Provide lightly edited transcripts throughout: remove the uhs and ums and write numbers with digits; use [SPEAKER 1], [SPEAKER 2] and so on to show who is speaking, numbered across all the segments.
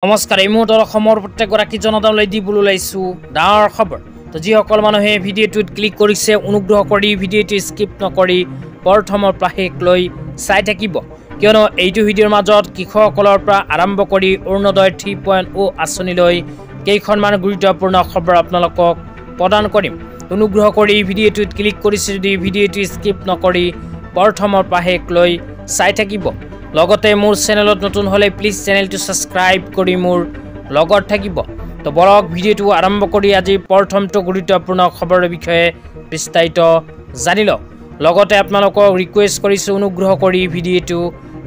[SPEAKER 1] নমস্কাৰ এই মুহূৰ্তত অসমৰ প্ৰত্যেকগৰাকী জনতালৈ দিবলৈ ওলাইছোঁ ডাঙৰ খবৰ। তো যিসকল মানুহে ভিডিঅ'টোত ক্লিক কৰিছে অনুগ্ৰহ কৰি ভিডিঅ'টো স্কিপ নকৰি প্ৰথমৰ পৰা শেষলৈ চাই থাকিব, কিয়নো এইটো ভিডিঅ'ৰ মাজত কৃষকসকলৰ পৰা আৰম্ভ কৰি অৰুণোদয় 3.0 আঁচনিলৈ কেইখনমান গুৰুত্বপূৰ্ণ খবৰ আপোনালোকক প্ৰদান কৰিম। অনুগ্ৰহ কৰি ভিডিঅ'টোত ক্লিক কৰিছে যদি ভিডিঅ'টো স্কিপ নকৰি প্ৰথমৰ পৰা শেষলৈ চাই থাকিব। লগতে মোৰ চেনেলত নতুন হলে প্লিজ চেনেলটো সাবস্ক্ৰাইব কৰি মোৰ লগত থাকিব। তো বলক ভিডিঅ'টো আৰম্ভ কৰি আজি প্ৰথমটো গুৰুত্বপূৰ্ণ খবৰৰ বিষয়ে বিস্তাৰিত জানি লওক। লগতে আপোনালোকক ৰিকুৱেষ্ট কৰিছোঁ অনুগ্ৰহ কৰি ভিডিঅ'টো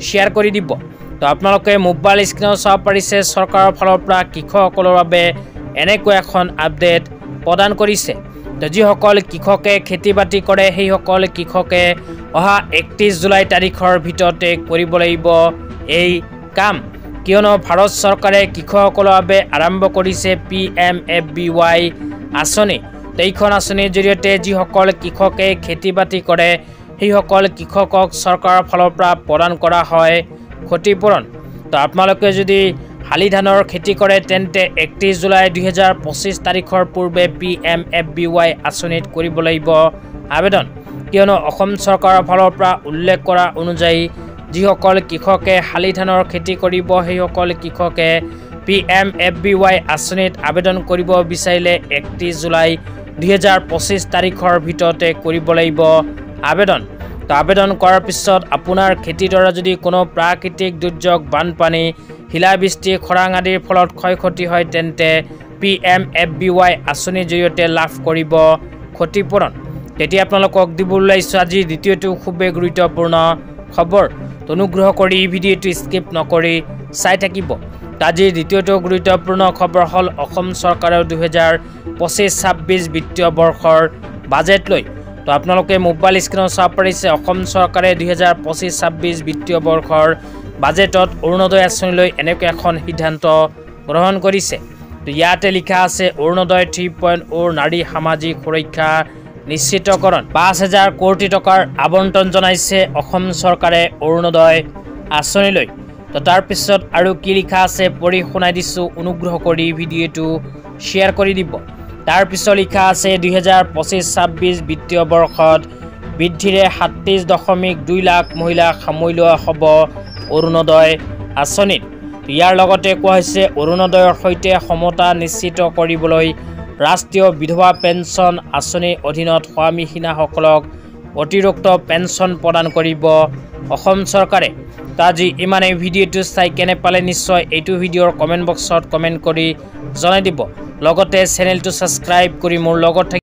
[SPEAKER 1] শ্বেয়াৰ কৰি দিব। তো আপোনালোকে মোবাইল স্ক্ৰীনত চাব পাৰিছে চৰকাৰৰ ফালৰ পৰা কৃষকসকলৰ বাবে এনেকুৱা এখন আপডেট প্ৰদান কৰিছে। তো যিসকল কৃষকে খেতি বাতি কৰে সেইসকল কৃষকে অহা 31 জুলাই তাৰিখৰ ভিতৰতে কৰিব লাগিব এই কাম, কিয়নো ভাৰত চৰকাৰে কৃষকসকলৰ বাবে আৰম্ভ কৰিছে PMFBY আঁচনি। এইখন আঁচনিৰ জৰিয়তে যিসকল কৃষকে খেতি বাতি কৰে সেইসকল কৃষকক চৰকাৰৰ ফালৰ পৰা প্ৰদান কৰা হয় ক্ষতিপূৰণ। তো আপোনালোকে যদি শালি ধানৰ খেতি কৰে তেন্তে 31 জুলাই 2025 তাৰিখৰ পূৰ্বে PMFBY আঁচনিত কৰিব লাগিব আবেদন, কিয়নো অসম চৰকাৰৰ ফালৰ পৰা উল্লেখ কৰা অনুযায়ী যিসকল কৃষকে শালি ধানৰ খেতি কৰিব সেইসকল কৃষকে PMFBY আঁচনিত আবেদন কৰিব বিচাৰিলে 31 জুলাই 2025 তাৰিখৰ ভিতৰতে কৰিব লাগিব আবেদন। তো আবেদন কৰাৰ পিছত আপোনাৰ খেতিডৰা যদি কোনো প্ৰাকৃতিক দুৰ্যোগ বানপানী শিলাবৃষ্টি খৰাং আদিৰ ফলত ক্ষয় ক্ষতি হয় তেন্তে PMFBY আঁচনিৰ জৰিয়তে লাভ কৰিব ক্ষতিপূৰণ। তেতিয়া আপোনালোকক দিবলৈ ওলাইছোঁ আজি দ্বিতীয়টো খুবেই গুৰুত্বপূৰ্ণ খবৰ। অনুগ্ৰহ কৰি ভিডিঅ'টো স্কিপ নকৰি চাই থাকিব। আজিৰ দ্বিতীয়টো গুৰুত্বপূৰ্ণ খবৰ হ'ল অসম চৰকাৰৰ 2025-26 বিত্তীয় বৰ্ষৰ বাজেট লৈ। তো আপোনালোকে মোবাইল স্ক্ৰীনত চাব পাৰিছে অসম চৰকাৰে 2025-26 বিত্তীয় বৰ্ষৰ বাজেটত অৰুণোদয় আঁচনিলৈ এনেকুৱা এখন সিদ্ধান্ত গ্ৰহণ কৰিছে। তো ইয়াতে লিখা আছে অৰুণোদয় 3.0 নাৰী সামাজিক সুৰক্ষা নিশ্চিতকৰণ 5,000 কোটি টকাৰ আবণ্টন জনাইছে অসম চৰকাৰে অৰুণোদয় আঁচনিলৈ। তো তাৰপিছত আৰু কি লিখা আছে পঢ়ি শুনাই দিছোঁ, অনুগ্ৰহ কৰি ভিডিঅ'টো শ্বেয়াৰ কৰি দিব। তাৰপিছত লিখা আছে 2025-26 বিত্তীয় বৰ্ষত বৃদ্ধিৰে 37.2 লাখ মহিলাক সামৰি লোৱা হ'ব অৰুণোদয় আঁচনিত। ইয়াৰ লগতে কোৱা হৈছে অৰুণোদয়ৰ সৈতে সমতা নিশ্চিত কৰিবলৈ ৰাষ্ট্ৰীয় বিধৱা পেঞ্চন আঁচনিৰ অধীনত স্বামীহীনাসকলক অতিৰিক্ত পেঞ্চন প্ৰদান কৰিব অসম চৰকাৰে। তো আজি ইমানেই। ভিডিঅ'টো চাই কেনে পালে নিশ্চয় এইটো ভিডিঅ'ৰ কমেণ্ট বক্সত কমেণ্ট কৰি জনাই দিব। লগতে চেনেলটো ছাবস্ক্ৰাইব কৰি মোৰ লগত